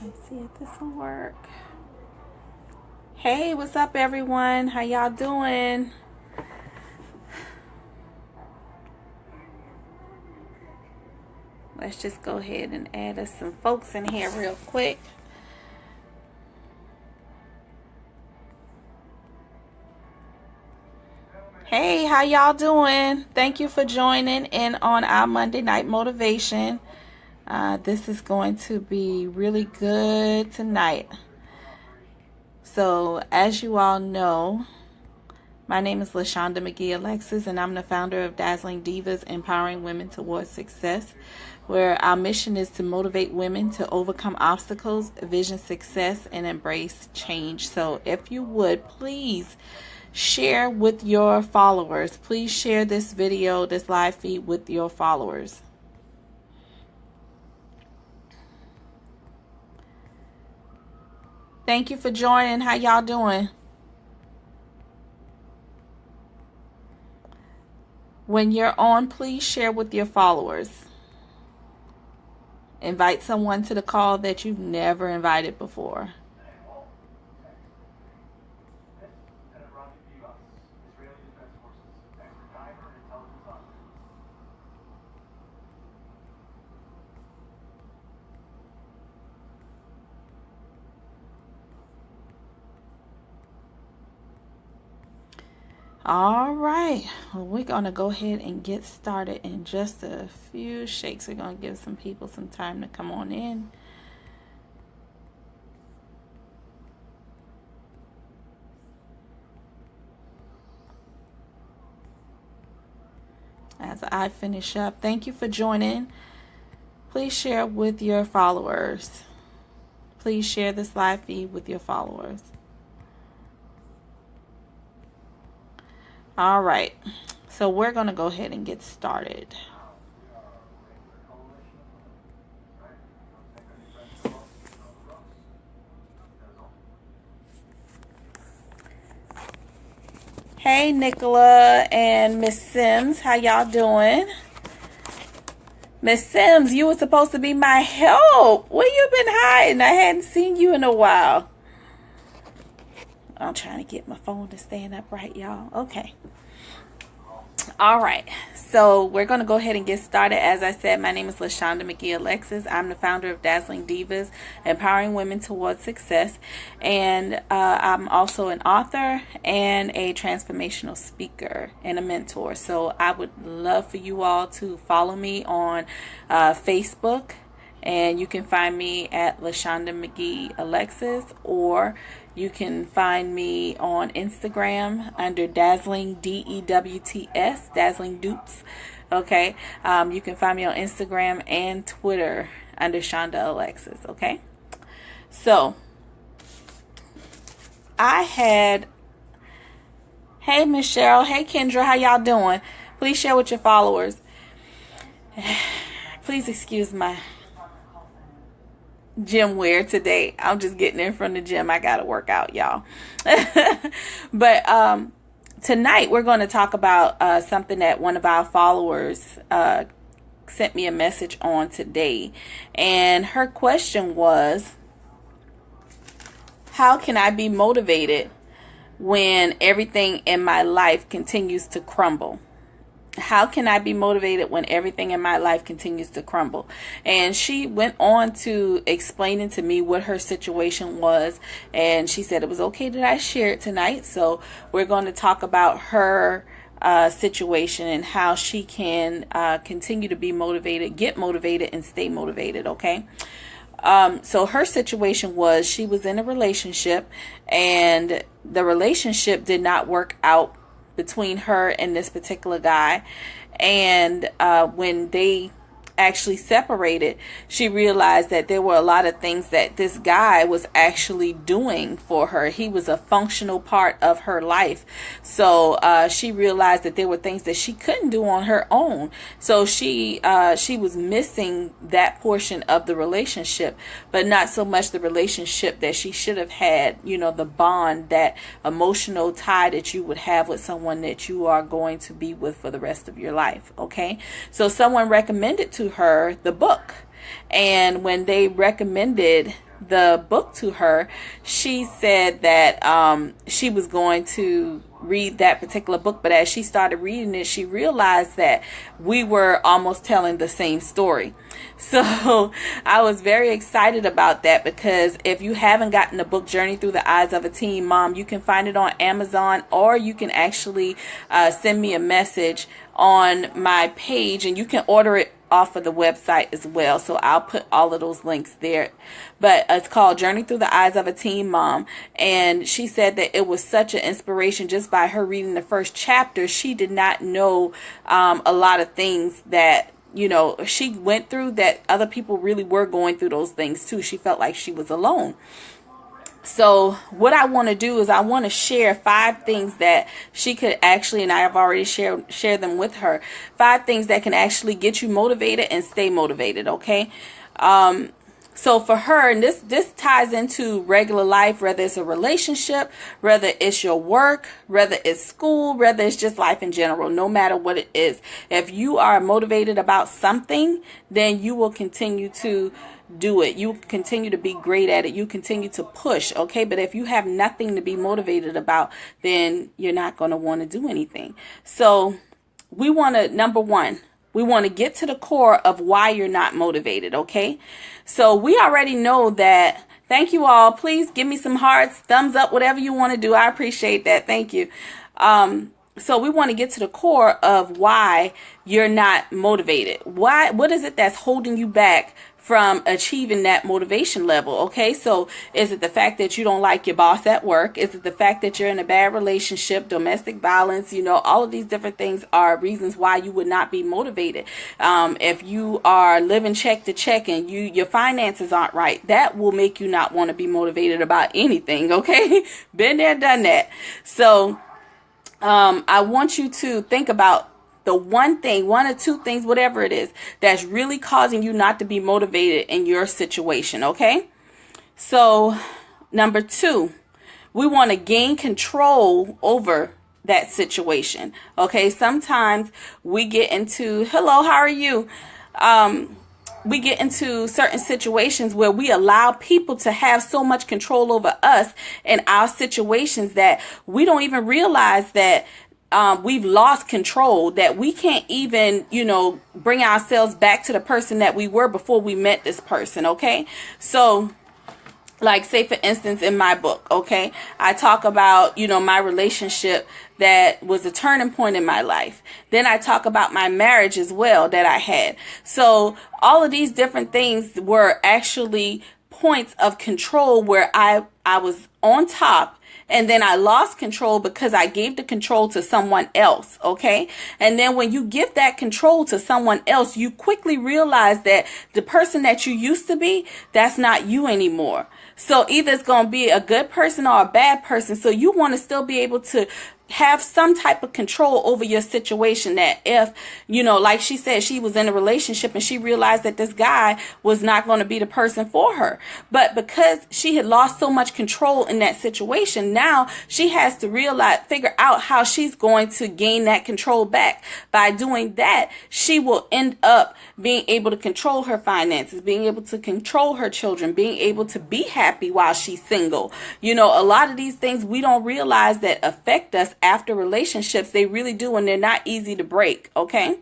Let's see if this will work. Hey, what's up, everyone? How y'all doing? Let's just go ahead and add us some folks in here real quick. Hey, how y'all doing? Thank you for joining in on our Monday Night Motivation. This is going to be really good tonight. So, as you all know, my name is LaShonda McGee Alexis, and I'm the founder of Dazzling Divas, Empowering Women Towards Success, where our mission is to motivate women to overcome obstacles, vision success, and embrace change. So, if you would, please share with your followers. Please share this video, this live feed with your followers. Thank you for joining. How y'all doing? When you're on, please share with your followers. Invite someone to the call that you've never invited before. All right, well, we're going to go ahead and get started in just a few shakes. We're going to give some people some time to come on in. As I finish up, thank you for joining. Please share with your followers. Please share this live feed with your followers. All right, so we're going to go ahead and get started. Hey, Nicola and Miss Sims, how y'all doing? Miss Sims, you were supposed to be my help. Where you been hiding? I hadn't seen you in a while. I'm trying to get my phone to stand upright, y'all. Okay. All right. So we're going to go ahead and get started. As I said, my name is LaShonda McGee Alexis. I'm the founder of Dazzling Divas, Empowering Women Towards Success. And I'm also an author and a transformational speaker and a mentor. So I would love for you all to follow me on Facebook. And you can find me at LaShonda McGee Alexis, or you can find me on Instagram under Dazzling DEWTS, Dazzling Dupes. Okay. You can find me on Instagram and Twitter under Shonda Alexis. Okay. So hey, Miss Cheryl. Hey, Kendra. How y'all doing? Please share with your followers. Please excuse my gym wear today. I'm just getting in from the gym. I gotta work out, y'all. But tonight we're going to talk about something that one of our followers sent me a message on today, and her question was, how can I be motivated when everything in my life continues to crumble? How can I be motivated when everything in my life continues to crumble? And she went on to explaining to me what her situation was. And she said it was okay that I share it tonight. So we're going to talk about her situation and how she can continue to be motivated, get motivated, and stay motivated. Okay. So her situation was, she was in a relationship and the relationship did not work out between her and this particular guy. And when they actually separated, she realized that there were a lot of things that this guy was actually doing for her. He was a functional part of her life. So she realized that there were things that she couldn't do on her own. So she was missing that portion of the relationship, but not so much the relationship that she should have had, you know, the bond, that emotional tie that you would have with someone that you are going to be with for the rest of your life. Okay. So someone recommended to her the book. And when they recommended the book to her, she said that she was going to read that particular book, but as she started reading it, she realized that we were almost telling the same story. So I was very excited about that, because if you haven't gotten the book Journey Through the Eyes of a Teen Mom, you can find it on Amazon, or you can actually send me a message on my page, and you can order it off of the website as well. So I'll put all of those links there. But it's called Journey Through the Eyes of a Teen Mom. And she said that it was such an inspiration just by her reading the first chapter. She did not know a lot of things that, you know, she went through, that other people really were going through those things too. She felt like she was alone. So what I want to do is I want to share 5 things that she could actually, and I have already shared them with her, 5 things that can actually get you motivated and stay motivated. Okay. So for her, and this ties into regular life, whether it's a relationship, whether it's your work, whether it's school, whether it's just life in general, no matter what it is. If you are motivated about something, then you will continue to do it. You continue to be great at it. You continue to push. Okay. But if you have nothing to be motivated about, then you're not going to want to do anything. So we want to, number one, we want to get to the core of why you're not motivated. Okay. So we already know that. Thank you all. Please give me some hearts, thumbs up, whatever you want to do. I appreciate that. Thank you. So we want to get to the core of why you're not motivated. What is it that's holding you back from achieving that motivation level? Okay, so is it the fact that you don't like your boss at work? Is it the fact that you're in a bad relationship, domestic violence? You know, all of these different things are reasons why you would not be motivated. If you are living check to check and your finances aren't right, that will make you not want to be motivated about anything. Okay, been there, done that. So I want you to think about the one thing, 1 or 2 things, whatever it is, that's really causing you not to be motivated in your situation. Okay. So number 2, we want to gain control over that situation. Okay. Sometimes we get into, hello, how are you? We get into certain situations where we allow people to have so much control over us and our situations that we don't even realize that we've lost control, that we can't even, bring ourselves back to the person that we were before we met this person. Okay. So like, say, for instance, in my book, okay, I talk about, my relationship that was a turning point in my life. Then I talk about my marriage as well that I had. So all of these different things were actually points of control where I was on top. And then I lost control because I gave the control to someone else. Okay. And then when you give that control to someone else, you quickly realize that the person that you used to be, that's not you anymore. So either it's going to be a good person or a bad person. So you want to still be able to have some type of control over your situation, that if, like she said, she was in a relationship and she realized that this guy was not going to be the person for her. But because she had lost so much control in that situation, now she has to figure out how she's going to gain that control back. By doing that, she will end up being able to control her finances, being able to control her children, being able to be happy while she's single. A lot of these things we don't realize that affect us after relationships. They really do, and they're not easy to break. Okay.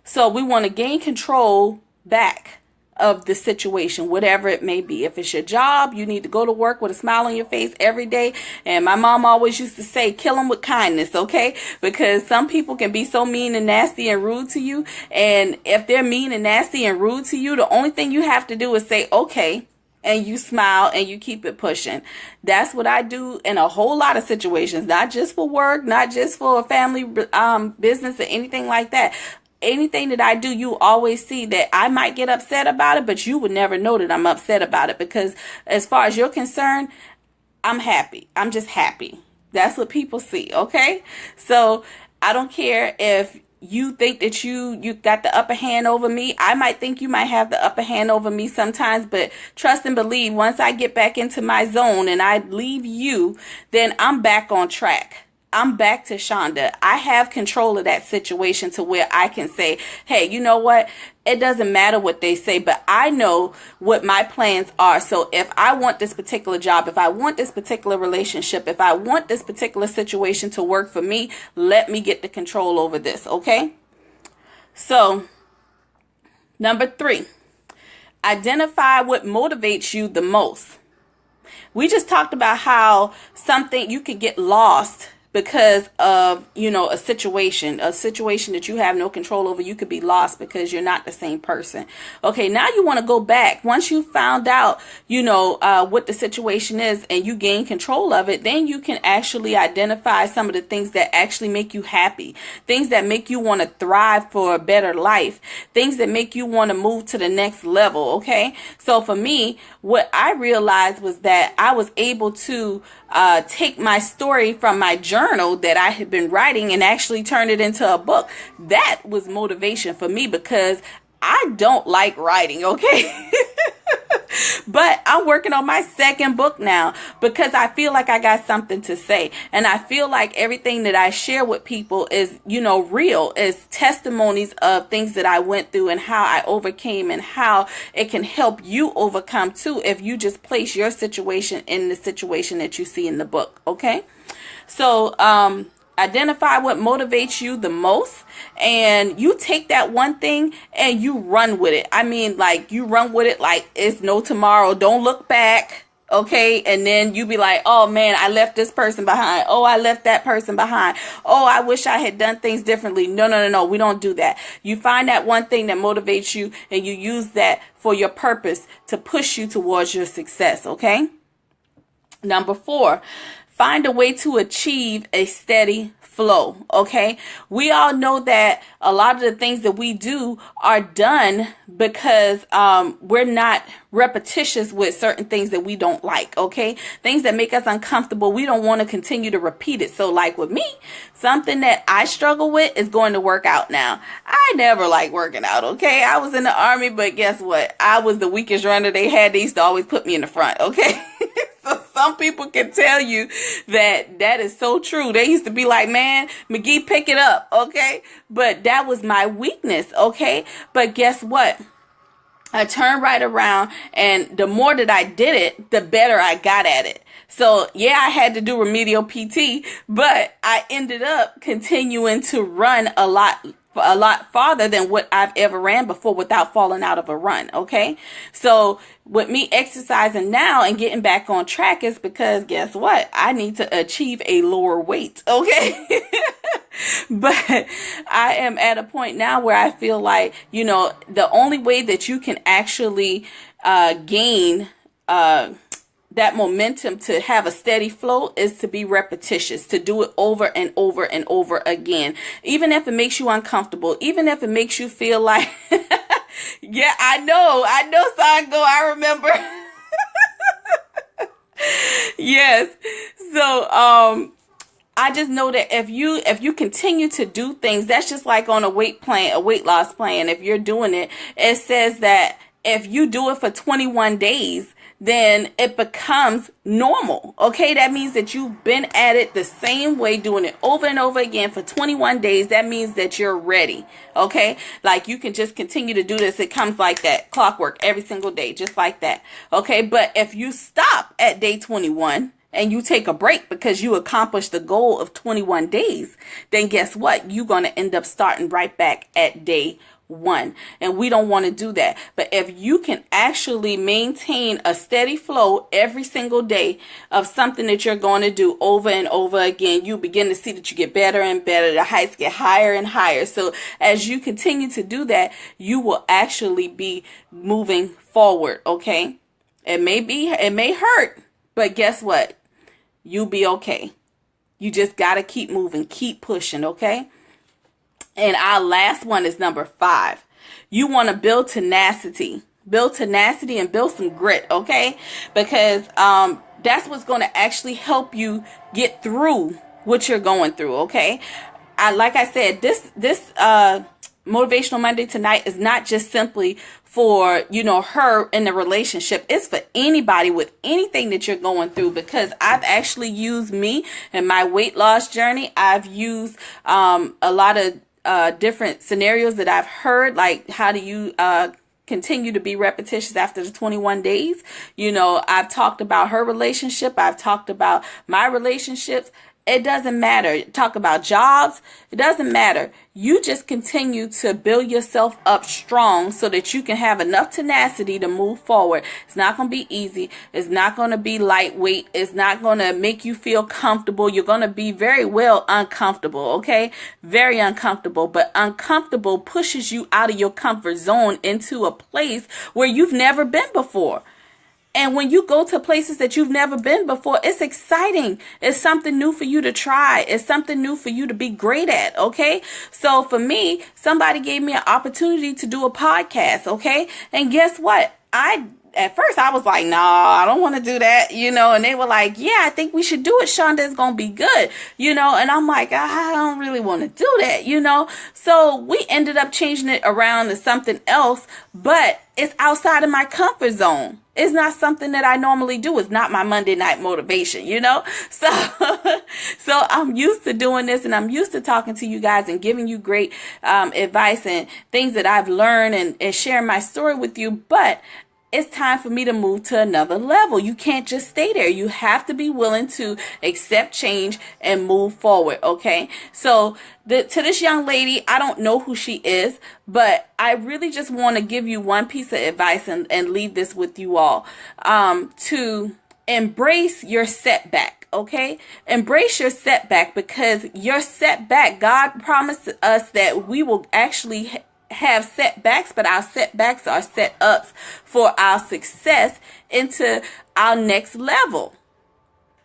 So we want to gain control back of the situation, whatever it may be. If it's your job, you need to go to work with a smile on your face every day. And my mom always used to say, kill them with kindness. Okay. Because some people can be so mean and nasty and rude to you. And if they're mean and nasty and rude to you, the only thing you have to do is say, okay, and you smile and you keep it pushing. That's what I do in a whole lot of situations, not just for work, not just for a family business or anything like that. Anything that I do, you always see that I might get upset about it, but you would never know that I'm upset about it, because as far as you're concerned, I'm happy. I'm just happy. That's what people see. Okay. So I don't care if you think that you got the upper hand over me. I might think you might have the upper hand over me sometimes, but trust and believe, once I get back into my zone and I leave you, then I'm back on track. I'm back to Shonda. I have control of that situation to where I can say, hey, you know what? it doesn't matter what they say, but I know what my plans are. So if I want this particular job, if I want this particular relationship, if I want this particular situation to work for me, let me get the control over this, okay? So, number 3, identify what motivates you the most. We just talked about how something you could get lost because of, a situation that you have no control over. You could be lost because you're not the same person. Okay, now you want to go back. Once you found out, what the situation is and you gain control of it, then you can actually identify some of the things that actually make you happy, things that make you want to thrive for a better life, things that make you want to move to the next level. Okay, so for me, what I realized was that I was able to take my story from my journal that I had been writing and actually turn it into a book. That was motivation for me because I don't like writing, okay? But I'm working on my second book now because I feel like I got something to say. And I feel like everything that I share with people is, real, is testimonies of things that I went through and how I overcame and how it can help you overcome too if you just place your situation in the situation that you see in the book, okay? So, identify what motivates you the most, and you take that one thing and you run with it. I mean, like, you run with it like it's no tomorrow. Don't look back, okay? And then you be like, oh man, I left this person behind. Oh, I left that person behind. Oh, I wish I had done things differently. No. We don't do that. You find that one thing that motivates you and you use that for your purpose to push you towards your success, okay? Number 4, find a way to achieve a steady flow, okay? We all know that a lot of the things that we do are done because we're not repetitious with certain things that we don't like, okay? Things that make us uncomfortable, we don't want to continue to repeat it. So like with me, something that I struggle with is going to work out now. I never liked working out, okay? I was in the Army, but guess what? I was the weakest runner they had. They used to always put me in the front, okay? So some people can tell you that is so true. They used to be like, man, McGee, pick it up, okay? But that was my weakness, okay? But guess what? I turned right around, and the more that I did it, the better I got at it. So yeah, I had to do remedial PT, but I ended up continuing to run a lot farther than what I've ever ran before without falling out of a run, okay? So with me exercising now and getting back on track is because guess what? I need to achieve a lower weight, okay? But I am at a point now where I feel like, the only way that you can actually gain that momentum to have a steady flow is to be repetitious, to do it over and over and over again. Even if it makes you uncomfortable, even if it makes you feel like, yeah, I know, Sango, I remember. Yes. So, I just know that if you continue to do things, that's just like on a weight loss plan. If you're doing it, it says that if you do it for 21 days, then it becomes normal. Okay, that means that you've been at it the same way, doing it over and over again for 21 days. That means that you're ready. Okay, like you can just continue to do this. It comes like that, clockwork, every single day, just like that. Okay, but if you stop at day 21 and you take a break because you accomplished the goal of 21 days, then guess what? You're going to end up starting right back at day 1. And we don't want to do that. But if you can actually maintain a steady flow every single day of something that you're going to do over and over again, you begin to see that you get better and better. The heights get higher and higher. So as you continue to do that, you will actually be moving forward. Okay. It may hurt, but guess what? You'll be okay. You just got to keep moving, keep pushing. Okay. And our last one is number 5. You want to build tenacity and build some grit, okay? Because that's what's going to actually help you get through what you're going through, okay? Like I said, this Motivational Monday tonight is not just simply for, her in the relationship. It's for anybody with anything that you're going through, because I've actually used me in my weight loss journey. I've used a lot of different scenarios that I've heard, like how do you continue to be repetitious after the 21 days. You know, I've talked about her relationship. I've talked about my relationships. It doesn't matter. Talk about jobs. It doesn't matter. You just continue to build yourself up strong so that you can have enough tenacity to move forward. It's not going to be easy. It's not going to be lightweight. It's not going to make you feel comfortable. You're going to be very well uncomfortable, okay? Very uncomfortable. But uncomfortable pushes you out of your comfort zone into a place where you've never been before. And when you go to places that you've never been before, it's exciting. It's something new for you to try. It's something new for you to be great at, okay? So for me, somebody gave me an opportunity to do a podcast, okay? And guess what? At first I was like, nah, I don't want to do that, you know, and they were like, yeah, I think we should do it, Shonda. It's going to be good, you know, and I'm like, I don't really want to do that, you know. So we ended up changing it around to something else, but it's outside of my comfort zone. It's not something that I normally do. It's not my Monday night motivation, you know? So, so I'm used to doing this, and I'm used to talking to you guys and giving you great advice and things that I've learned and sharing my story with you. But it's time for me to move to another level. You can't just stay there. You have to be willing to accept change and move forward, okay? So to this young lady, I don't know who she is, but I really just want to give you one piece of advice and leave this with you all, to embrace your setback, okay? Embrace your setback, because your setback, God promised us that we will actually have setbacks, but our setbacks are set ups for our success into our next level.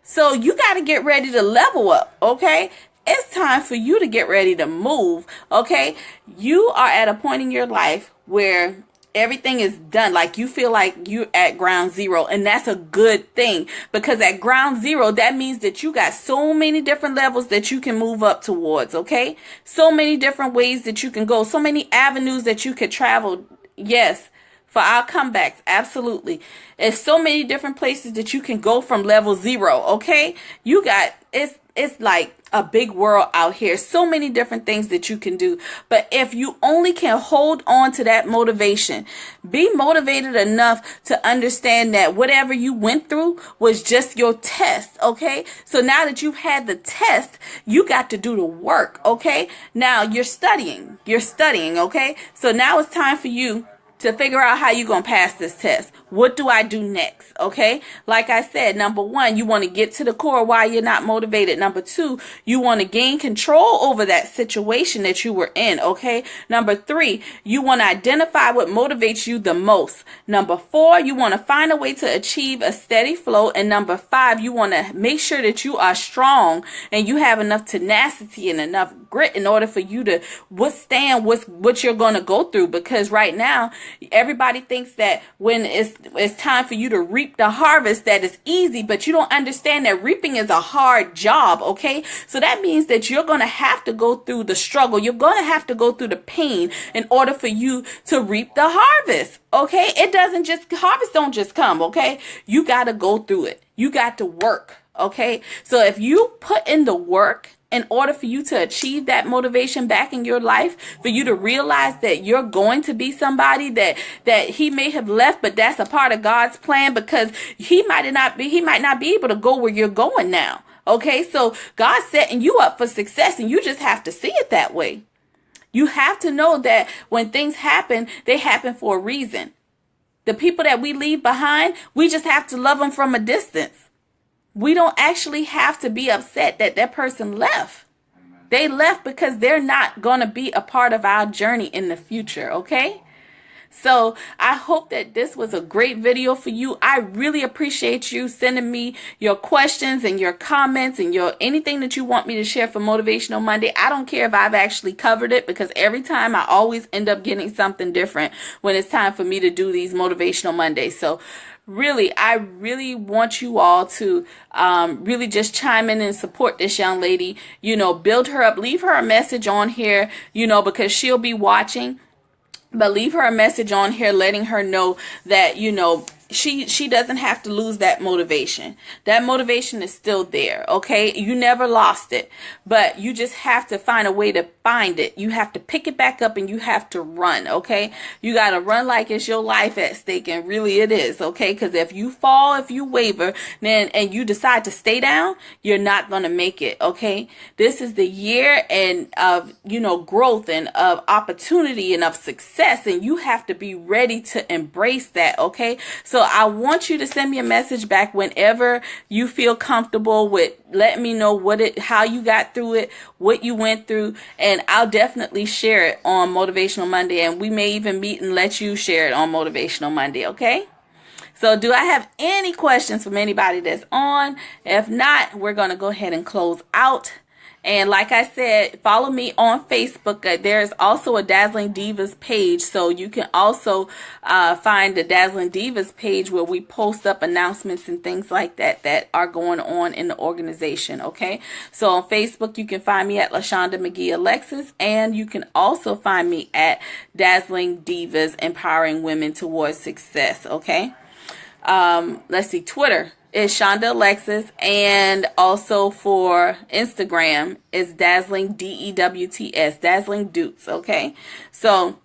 So you got to get ready to level up, okay? It's time for you to get ready to move, okay? You are at a point in your life where everything is done. Like you feel like you're at ground zero, and that's a good thing, because at ground zero, that means that you got so many different levels that you can move up towards, okay? So many different ways that you can go, so many avenues that you could travel. Yes, for our comebacks, absolutely. There's so many different places that you can go from level zero, okay? You got, it's like a big world out here. So many different things that you can do. But if you only can hold on to that motivation, be motivated enough to understand that whatever you went through was just your test, okay? So now that you've had the test, you got to do the work, okay? Now you're studying, okay? So now it's time for you to figure out how you're going to pass this test. What do I do next? Okay. Like I said, number one, you want to get to the core why you're not motivated. Number two, you want to gain control over that situation that you were in. Okay. Number three, you want to identify what motivates you the most. Number four, you want to find a way to achieve a steady flow. And number five, you want to make sure that you are strong and you have enough tenacity and enough grit in order for you to withstand what you're going to go through. Because right now, everybody thinks that when it's time for you to reap the harvest, that is easy, but you don't understand that reaping is a hard job, okay? So that means that you're going to have to go through the struggle. You're going to have to go through the pain in order for you to reap the harvest, okay? Harvest don't just come, okay? You got to go through it. You got to work, okay? So if you put in the work, in order for you to achieve that motivation back in your life, for you to realize that you're going to be somebody that he may have left, but that's a part of God's plan, because he might not be able to go where you're going now. Okay, so God's setting you up for success, and you just have to see it that way. You have to know that when things happen, they happen for a reason. The people that we leave behind, we just have to love them from a distance. We don't actually have to be upset that that person left. They left because they're not going to be a part of our journey in the future, okay? So I hope that this was a great video for you. I really appreciate you sending me your questions and your comments and anything that you want me to share for Motivational Monday. I don't care if I've actually covered it, because every time I always end up getting something different when it's time for me to do these Motivational Mondays. So really, I really want you all to really just chime in and support this young lady, build her up, leave her a message on here, because she'll be watching. But leave her a message on here letting her know that, she doesn't have to lose that motivation. That motivation is still there, okay? You never lost it, but you just have to find a way to find it. You have to pick it back up and you have to run, okay? You got to run like it's your life at stake, and really it is, okay? Because if you fall, if you waver, then and you decide to stay down, you're not going to make it, okay? This is the year and of, you know, growth and of opportunity and of success, and you have to be ready to embrace that, okay? So I want you to send me a message back whenever you feel comfortable with letting me know how you got through it, what you went through, and I'll definitely share it on Motivational Monday, and we may even meet and let you share it on Motivational Monday, okay? So do I have any questions from anybody that's on? If not, we're going to go ahead and close out. And like I said, follow me on Facebook. There's also a Dazzling Divas page, so you can also find the Dazzling Divas page where we post up announcements and things like that that are going on in the organization, okay? So on Facebook, you can find me at LaShonda McGee Alexis, and you can also find me at Dazzling Divas, Empowering Women Towards Success, okay? Let's see, Twitter is Shonda Alexis, and also for Instagram is Dazzling DEWTS, Dazzling Dutes, okay? So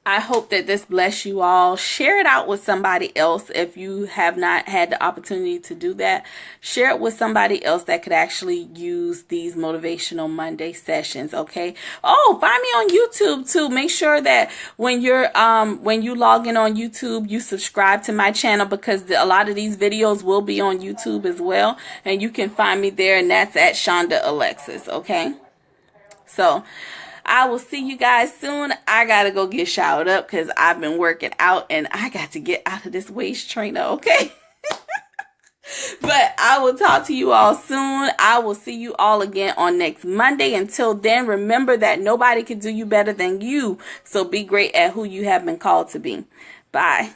I hope that this bless you all. Share it out with somebody else if you have not had the opportunity to do that. Share it with somebody else that could actually use these Motivational Monday sessions, okay? Oh, find me on YouTube too. Make sure that when you log in on YouTube, you subscribe to my channel, because a lot of these videos will be on YouTube as well, and you can find me there, and that's at Shonda Alexis, okay? So I will see you guys soon. I got to go get showered up because I've been working out and I got to get out of this waist trainer, okay? But I will talk to you all soon. I will see you all again on next Monday. Until then, remember that nobody can do you better than you. So be great at who you have been called to be. Bye.